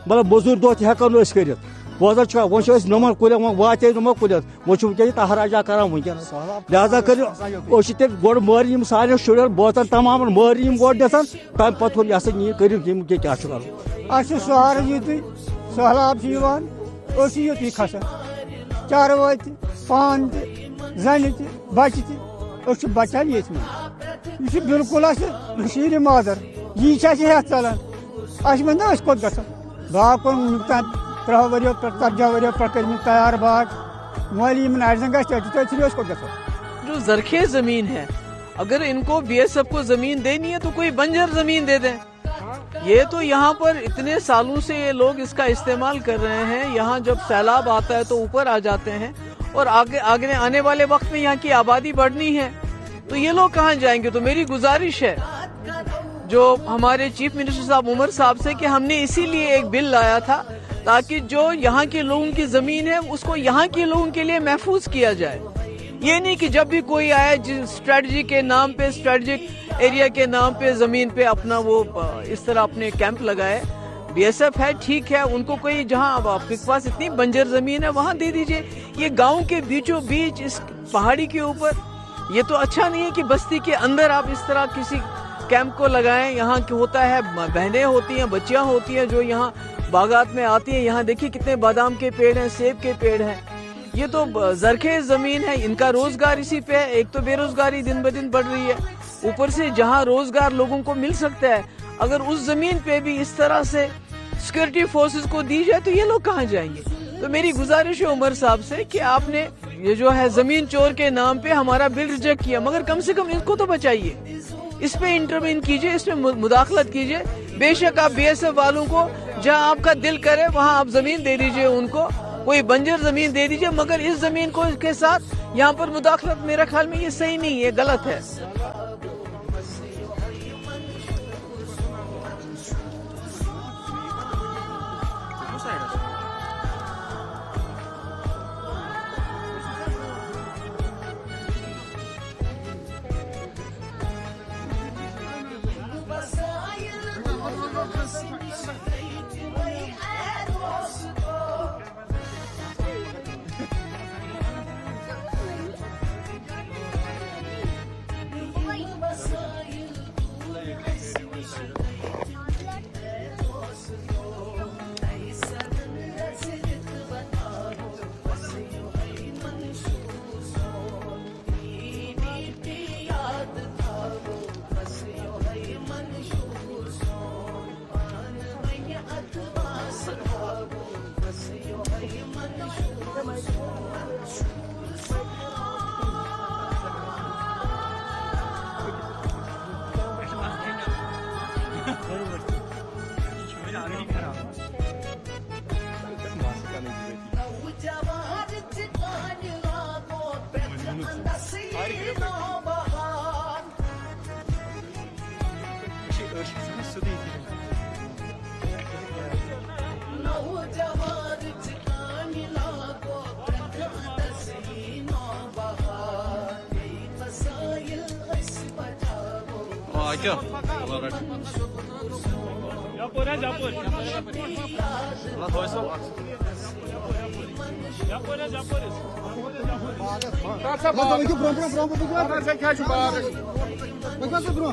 मतलब मजूर दो हेको कर बोजन वो नमन कुल वाते नमो कुल वो तहराजा कर वनकस लिहाजा कर गोड़ मारी सारे शुर बोतन तमाम मारी गोड़ दसान तम पे यह नी कर क्या कर सहर युत सहलाब युत खसान चारवा पान जन बच बचान ये बिल्कुल मादर यी हेत चलान ना कोत ग बाग कोन 13 वरियो 14 वरियो पे तैयार बाग माली जो जरखे जमीन है अगर इनको बीएसएफ को जमीन देनी है तो कोई बंजर जमीन दे दें। ये तो यहाँ पर इतने सालों से ये लोग इसका इस्तेमाल कर रहे हैं। यहाँ जब सैलाब आता है तो ऊपर आ जाते हैं और आगे आने वाले वक्त में यहाँ की आबादी बढ़नी है तो ये लोग कहाँ जाएंगे। तो मेरी गुजारिश है जो हमारे चीफ मिनिस्टर साहब उमर साहब से कि हमने इसीलिए एक बिल लाया था ताकि जो यहाँ के लोगों की जमीन है उसको यहाँ के लोगों के लिए महफूज किया जाए। ये नहीं कि जब भी कोई आए स्ट्रेटजी के नाम पे स्ट्रेटेजिक एरिया के नाम पे जमीन पे अपना वो इस तरह अपने कैंप लगाए। बीएसएफ है ठीक है, उनको कोई जहाँ आपके पास इतनी बंजर जमीन है वहाँ दे दीजिए। ये गांव के बीचों बीच इस पहाड़ी के ऊपर ये तो अच्छा नहीं है कि बस्ती के अंदर आप इस तरह किसी कैंप को लगाएं। यहाँ की होता है बहनें होती हैं, बच्चियां होती हैं जो यहाँ बागात में आती हैं। यहाँ देखिए कितने बादाम के पेड़ हैं, सेब के पेड़ हैं। ये तो जरखे जमीन है, इनका रोजगार इसी पे है। एक तो बेरोजगारी दिन ब दिन बढ़ रही है, ऊपर से जहाँ रोजगार लोगों को मिल सकता है अगर उस जमीन पे भी इस तरह से सिक्योरिटी फोर्सेस को दी जाए तो ये लोग कहाँ जाएंगे। तो मेरी गुजारिश है उमर साहब से कि आपने ये जो है जमीन चोर के नाम पे हमारा बिल रिजेक्ट किया, मगर कम से कम इसको तो बचाइए, इस पे इंटरवीन कीजिए, इसमें मुदाखलत कीजिए। बेशक आप बीएसएफ वालों को जहां आपका दिल करे वहां आप जमीन दे दीजिए, उनको कोई बंजर जमीन दे दीजिए, मगर इस जमीन को के साथ यहाँ पर मुदाखलत मेरे ख्याल में ये सही नहीं है, गलत है। Alo. Allah razı olsun. Yapır ya yapır. Allah koysa bak. Yapır ya yaparız. Kalsa bak. Bakın bro. Bana sen kaç bak. Bakın bro.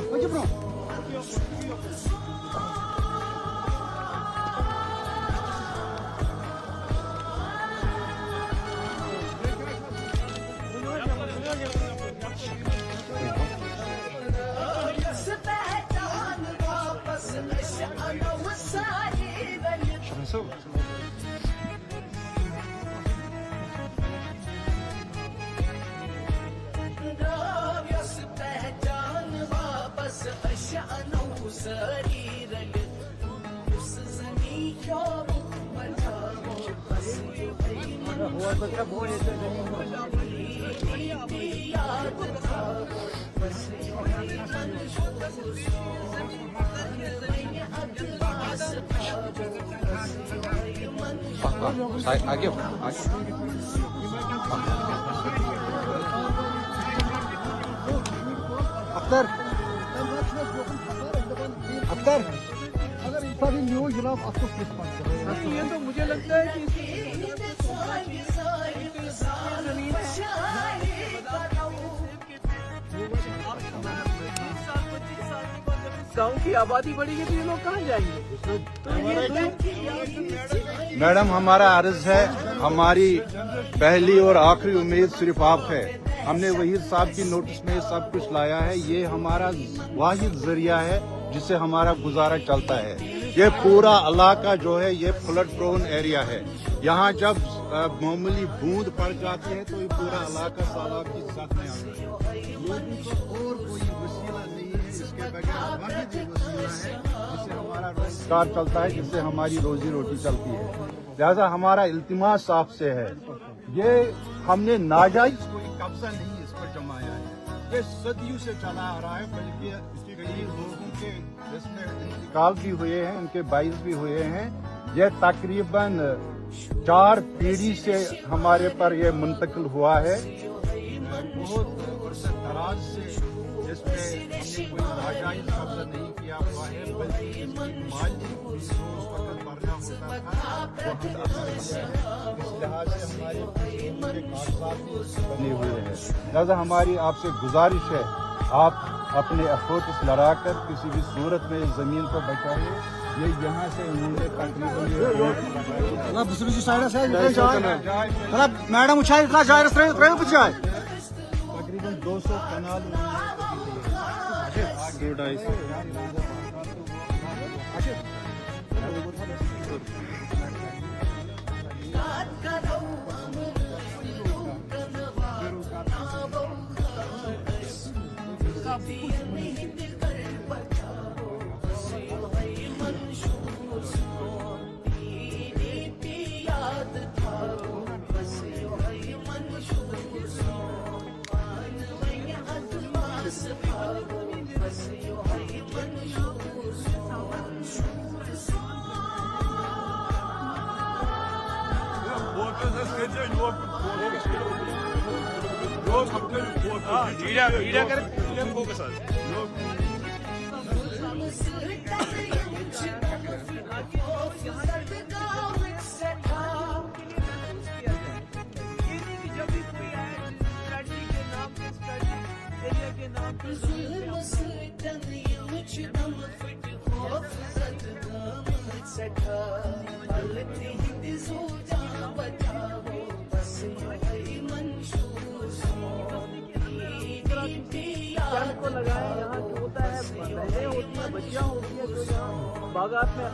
आगे अख्तर ये तो मुझे लगता है कि गांव की आबादी बढ़ेगी तो ये लोग कहाँ जाएंगे? तो मैडम, हमारा अर्ज है, हमारी पहली और आखिरी उम्मीद सिर्फ आप है। हमने वहीद साहब की नोटिस में सब कुछ लाया है। ये हमारा वाहिद जरिया है जिससे हमारा गुजारा चलता है। ये पूरा इलाका जो है ये फ्लड प्रोन एरिया है। यहाँ जब मामूली बूंद पड़ जाती है तो ये पूरा इलाका सैलाब की साथ में आता है। लोगों को और कोई वसीला नहीं है, इसके बगैर वाहिद ही वसीला है जिससे हमारा रोजगार चलता है, जिससे हमारी रोजी रोटी चलती है। लिहाजा हमारा इल्तिमास आपसे है, ये हमने नाजायज कोई कब्जा नहीं इस पर जमाया है। ये सदियों से चला आ रहा है, बल्कि कई लोगों के इसमें इंतकाल भी हुए हैं, उनके बाइस भी हुए हैं। ये तकरीबन 4 पीढ़ी से हमारे पर ये मुंतकिल हुआ है। बहुत दराज से इसमें हमने कोई नाजायज कब्जा नहीं किया हुआ है, बल्कि इसकी माली उस वक्त भरना होता था, वो हमने भरा है। इस लिहाज से हमारे कागजात भी बने हुए हैं। लिहाजा हमारी आपसे गुजारिश है, आप अपने अखोट लड़ाकर किसी भी सूरत में इस जमीन को बचाइए। ये यहाँ से उन्होंने तकरीबन मैडम उछाई इतना जाए जाए तकरीबन 200 कनाल 200-250 को लगाए। यहाँ जो होता है, बहनें होती हैं, बच्चियाँ होती हैं जो यहाँ बागात में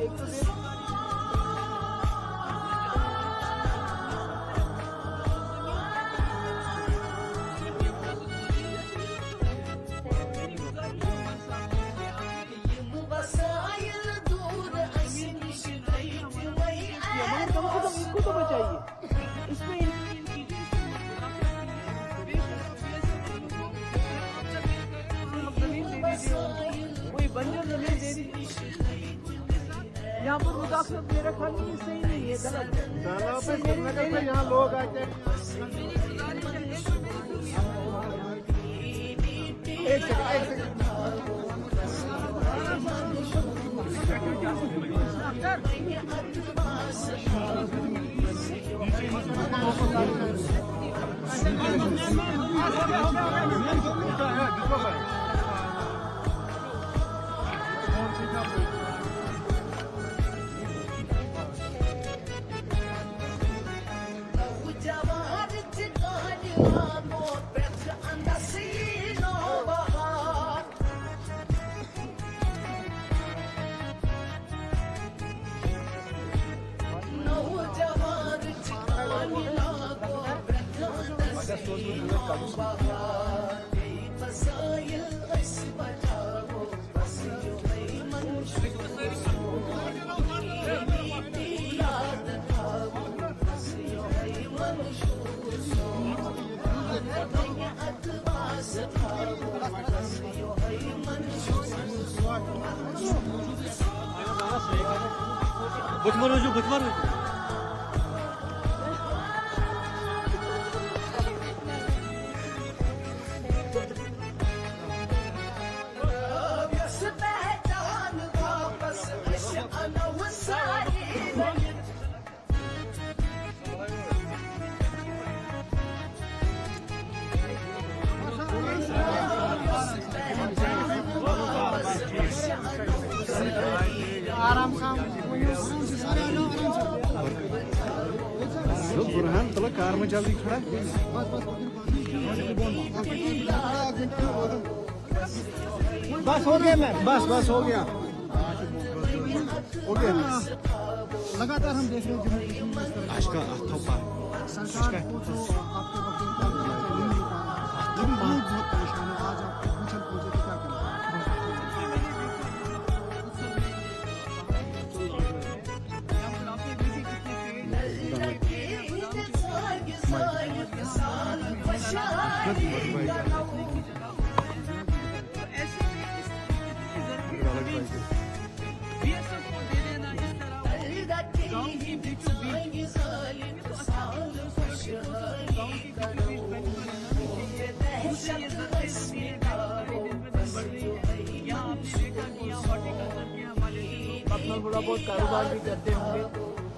एक तो इसको तो बचाइए, इसमें कोई बंजर जमीन दे दीजिए। यहाँ पर मुदाखलत मेरा ख्याल में सही नहीं है, गलत है। यहाँ लोग आते हैं। एक सेकंड कार में जल्दी खड़ा बस हो गया मैम बस हो गया लगातार हम देख रहे हैं आज का सरकार को जो आपके वकील का बहुत परेशान है आज आपको पूछन पूछे तो क्या अपना थोड़ा बहुत कारोबार भी करते होंगे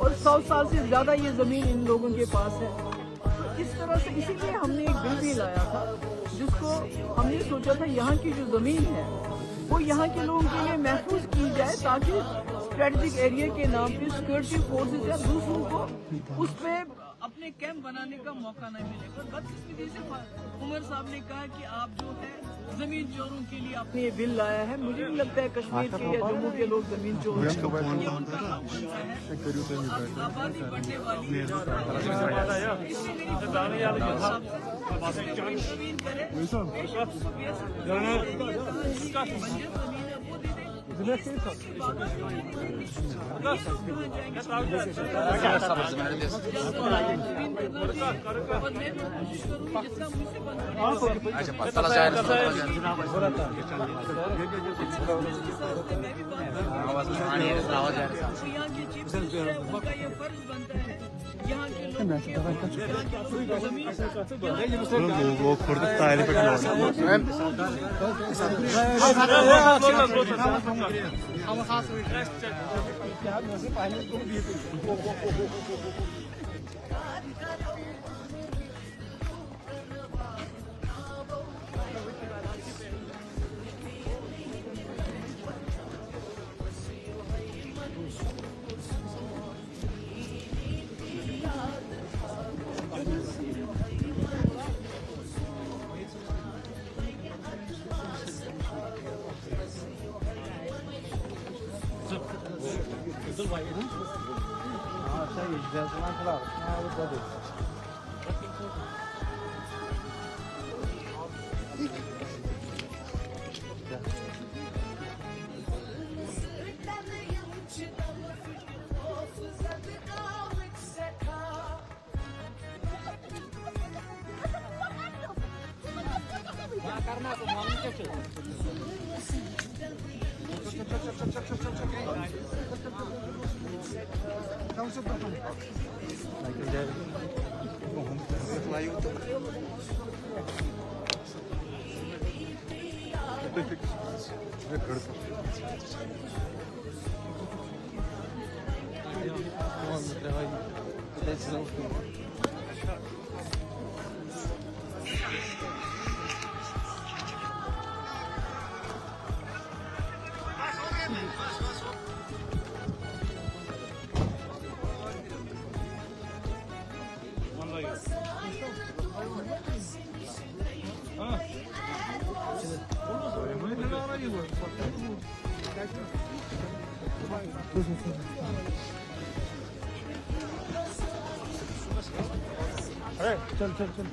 और 100 साल से ज्यादा ये जमीन इन लोगों के पास है। इस तरह से इसीलिए हमने एक बिल भी लाया था जिसको हमने सोचा था यहाँ की जो जमीन है वो यहाँ के लोगों के लिए महफूज की जाए ताकि स्ट्रेटेजिक एरिया के नाम पे सिक्योरिटी फोर्सेज या दूसरों को उस पे अपने कैंप बनाने का मौका न मिले। पर बदकिस्मती से उमर साहब ने कहा कि आप जो है जमीन चोरों के लिए आपने ये बिल लाया है। मुझे नहीं लगता है कश्मीर के या जम्मू के लोग जमीन चोर हैं। ये उनका आबादी बढ़ने वाली है। जमीन करे वो खुद ताले पे चल चल चल